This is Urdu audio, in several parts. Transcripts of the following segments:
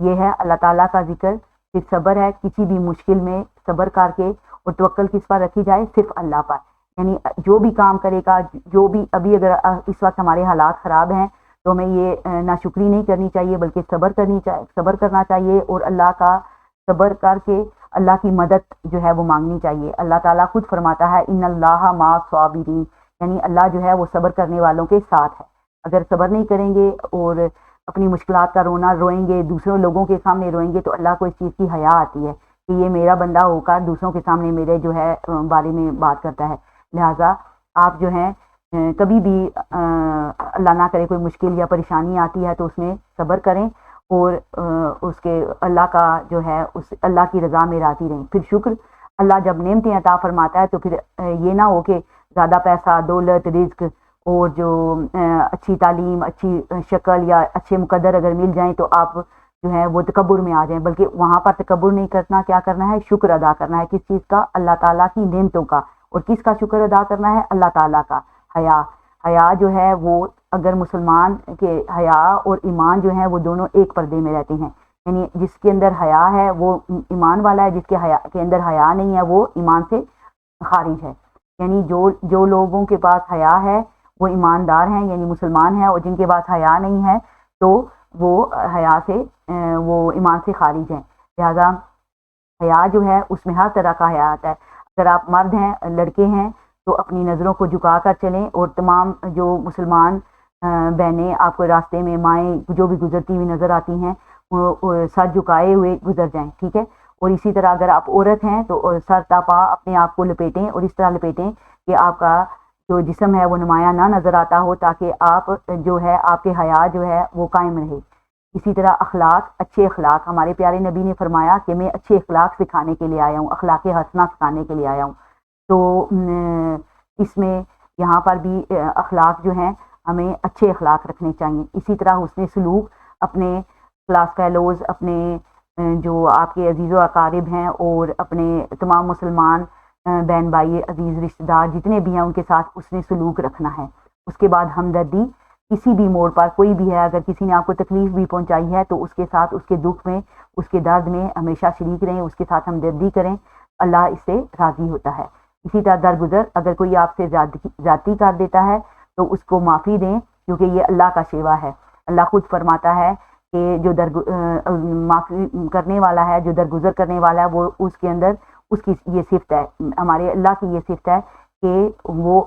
یہ ہے اللہ تعالیٰ کا ذکر، پھر صبر ہے، کسی بھی مشکل میں صبر کر کے، اور توکل کس پر رکھی جائے؟ صرف اللہ پر، یعنی جو بھی کام کرے گا، جو بھی ابھی اگر اس وقت ہمارے حالات خراب ہیں تو ہمیں یہ ناشکری نہیں کرنی چاہیے، بلکہ صبر کرنا چاہیے، اور اللہ کا صبر کر کے اللہ کی مدد جو ہے وہ مانگنی چاہیے۔ اللہ تعالیٰ خود فرماتا ہے ان اللہ مع الصابرین، یعنی اللہ جو ہے وہ صبر کرنے والوں کے ساتھ ہے۔ اگر صبر نہیں کریں گے اور اپنی مشکلات کا رونا روئیں گے، دوسروں لوگوں کے سامنے روئیں گے، تو اللہ کو اس چیز کی حیا آتی ہے کہ یہ میرا بندہ ہو کر دوسروں کے سامنے میرے جو ہے بارے میں بات کرتا ہے۔ لہٰذا آپ جو ہیں کبھی بھی اللہ نہ کرے کوئی مشکل یا پریشانی آتی ہے تو اس میں صبر کریں، اور اس کے اللہ کا جو ہے اس اللہ کی رضا میں راضی رہیں۔ پھر شکر، اللہ جب نعمتیں عطا فرماتا ہے تو پھر یہ نہ ہو کہ زیادہ پیسہ، دولت، رزق اور جو اچھی تعلیم، اچھی شکل یا اچھے مقدر اگر مل جائیں تو آپ جو ہے وہ تکبر میں آ جائیں، بلکہ وہاں پر تکبر نہیں کرنا، کیا کرنا ہے؟ شکر ادا کرنا ہے۔ کس چیز کا؟ اللہ تعالیٰ کی نعمتوں کا۔ اور کس کا شکر ادا کرنا ہے؟ اللہ تعالیٰ کا۔ حیا جو ہے وہ اگر مسلمان کے حیا اور ایمان جو ہیں وہ دونوں ایک پردے میں رہتے ہیں، یعنی جس کے اندر حیا ہے وہ ایمان والا ہے، جس کے اندر حیا نہیں ہے وہ ایمان سے خارج ہے۔ یعنی جو لوگوں کے پاس حیا ہے وہ ایماندار ہیں، یعنی مسلمان ہیں، اور جن کے پاس حیا نہیں ہے تو وہ حیا سے وہ ایمان سے خارج ہیں۔ لہذا حیا جو ہے اس میں ہر طرح کا حیا آتا ہے۔ اگر آپ مرد ہیں، لڑکے ہیں، تو اپنی نظروں کو جھکا کر چلیں، اور تمام جو مسلمان بہنیں آپ کو راستے میں، مائیں جو بھی گزرتی ہوئی نظر آتی ہیں، وہ سر جھکائے ہوئے گزر جائیں، ٹھیک ہے۔ اور اسی طرح اگر آپ عورت ہیں تو سر تا پا اپنے آپ کو لپیٹیں، اور اس طرح لپیٹیں کہ آپ کا جو جسم ہے وہ نمایاں نہ نظر آتا ہو، تاکہ آپ جو ہے آپ کے حیا جو ہے وہ قائم رہے۔ اسی طرح اخلاق، اچھے اخلاق، ہمارے پیارے نبی نے فرمایا کہ میں اچھے اخلاق سکھانے کے لیے آیا ہوں، اخلاق حسنہ سکھانے کے لیے آیا ہوں۔ تو اس میں یہاں پر بھی اخلاق جو ہیں ہمیں اچھے اخلاق رکھنے چاہیے۔ اسی طرح حسن سلوک اپنے کلاس فیلوز، اپنے جو آپ کے عزیز و اقارب ہیں، اور اپنے تمام مسلمان بہن بھائی، عزیز رشتہ دار جتنے بھی ہیں ان کے ساتھ حسن سلوک رکھنا ہے۔ اس کے بعد ہمدردی، کسی بھی موڑ پر کوئی بھی ہے، اگر کسی نے آپ کو تکلیف بھی پہنچائی ہے تو اس کے ساتھ اس کے دکھ میں، اس کے درد میں ہمیشہ شریک رہیں، اس کے ساتھ ہمدردی کریں، اللہ اس سے راضی ہوتا ہے۔ اسی طرح درگزر، اگر کوئی آپ سے زیادتی کر دیتا ہے تو اس کو معافی دیں، کیونکہ یہ اللہ کا شیوا ہے۔ اللہ خود فرماتا ہے کہ جو معافی کرنے والا ہے، جو درگزر کرنے والا ہے، وہ اس کے اندر اس کی یہ صفت ہے، ہمارے اللہ کی یہ صفت ہے کہ وہ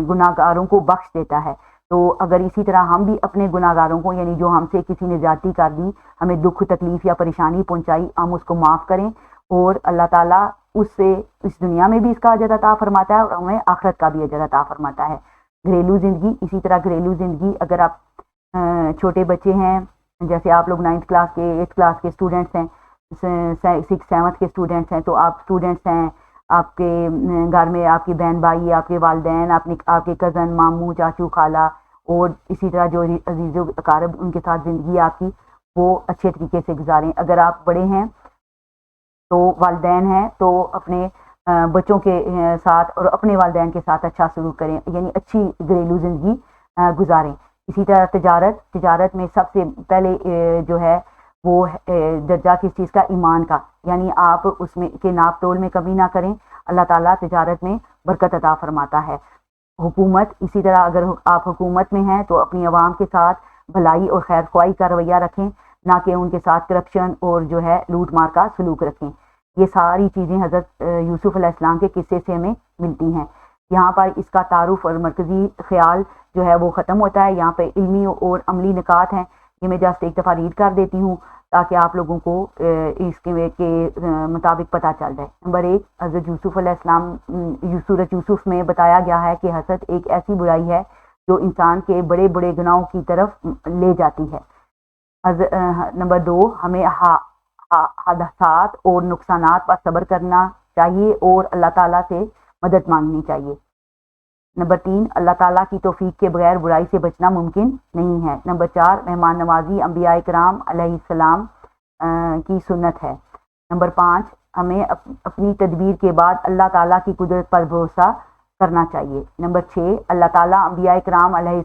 گناہ گاروں کو بخش دیتا ہے۔ تو اگر اسی طرح ہم بھی اپنے گناہ گاروں کو، یعنی جو ہم سے کسی نے زیادتی کر دی، ہمیں دکھ، تکلیف یا پریشانی پہنچائی، ہم اس کو معاف کریں، اور اللہ تعالیٰ اس سے اس دنیا میں بھی اس کا اجر عطا فرماتا ہے، اور ہمیں آخرت کا بھی اجر عطا فرماتا ہے۔ گھریلو زندگی، اسی طرح گھریلو زندگی، اگر آپ چھوٹے بچے ہیں، جیسے آپ لوگ 9th کلاس کے، 8th کلاس کے اسٹوڈنٹس ہیں، 6th 7th کے اسٹوڈنٹس ہیں، تو آپ اسٹوڈنٹس ہیں، آپ کے گھر میں آپ کی بہن بھائی، آپ کے والدین، آپ کے کزن، ماموں، چاچو، خالہ، اور اسی طرح جو عزیز و اقارب ان کے ساتھ زندگی آپ کی وہ اچھے طریقے سے گزاریں۔ اگر آپ بڑے ہیں تو والدین ہیں تو اپنے بچوں کے ساتھ اور اپنے والدین کے ساتھ اچھا سلوک کریں، یعنی اچھی گھریلو زندگی گزاریں۔ اسی طرح تجارت میں سب سے پہلے جو ہے وہ درجہ کس چیز کا؟ ایمان کا، یعنی آپ اس میں کے ناپ تول میں کمی نہ کریں، اللہ تعالیٰ تجارت میں برکت عطا فرماتا ہے۔ حکومت، اسی طرح اگر آپ حکومت میں ہیں تو اپنی عوام کے ساتھ بھلائی اور خیر خواہی کا رویہ رکھیں، نہ کہ ان کے ساتھ کرپشن اور جو ہے لوٹ مار کا سلوک رکھیں۔ یہ ساری چیزیں حضرت یوسف علیہ السلام کے قصے سے ہمیں ملتی ہیں۔ یہاں پر اس کا تعارف اور مرکزی خیال جو ہے وہ ختم ہوتا ہے۔ یہاں پہ علمی اور عملی نکات ہیں، یہ میں جسٹ ایک دفعہ ریڈ کر دیتی ہوں تاکہ آپ لوگوں کو اس کے مطابق پتہ چل جائے۔ نمبر 1، حضرت یوسف علیہ السلام، سورۃ یوسف میں بتایا گیا ہے کہ حسد ایک ایسی برائی ہے جو انسان کے بڑے بڑے گناہوں کی طرف لے جاتی ہے۔ نمبر 2، ہمیں حادثات اور نقصانات پر صبر کرنا چاہیے اور اللہ تعالیٰ سے مدد مانگنی چاہیے۔ نمبر 3، اللہ تعالیٰ کی توفیق کے بغیر برائی سے بچنا ممکن نہیں ہے۔ نمبر 4، مہمان نوازی انبیاء کرام علیہ السلام کی سنت ہے۔ نمبر 5، ہمیں اپنی تدبیر کے بعد اللہ تعالیٰ کی قدرت پر بھروسہ کرنا چاہیے۔ نمبر 6، اللہ تعالیٰ انبیاء کرام علیہ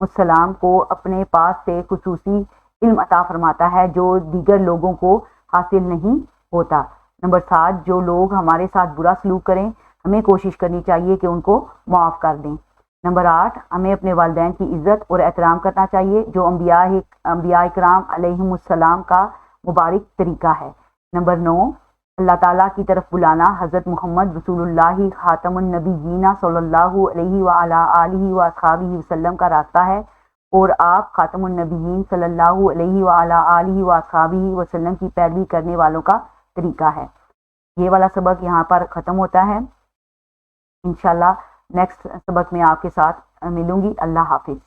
السلام کو اپنے پاس سے خصوصی علم عطا فرماتا ہے جو دیگر لوگوں کو حاصل نہیں ہوتا۔ نمبر 7، جو لوگ ہمارے ساتھ برا سلوک کریں ہمیں کوشش کرنی چاہیے کہ ان کو معاف کر دیں۔ نمبر 8، ہمیں اپنے والدین کی عزت اور احترام کرنا چاہیے جو انبیاء کرام علیہم السلام کا مبارک طریقہ ہے۔ نمبر 9، اللہ تعالیٰ کی طرف بلانا حضرت محمد رسول اللہ خاتم النبیین صلی اللہ علیہ وآلہ آلہ وآصحابہ وسلم کا راستہ ہے، اور آپ خاتم النبیین صلی اللہ علیہ وآلہ آلہ وآصحابہ وسلم کی پیروی کرنے والوں کا طریقہ ہے۔ یہ والا سبق یہاں پر ختم ہوتا ہے۔ انشاءاللہ نیکسٹ سبق میں آپ کے ساتھ ملوں گی۔ اللہ حافظ۔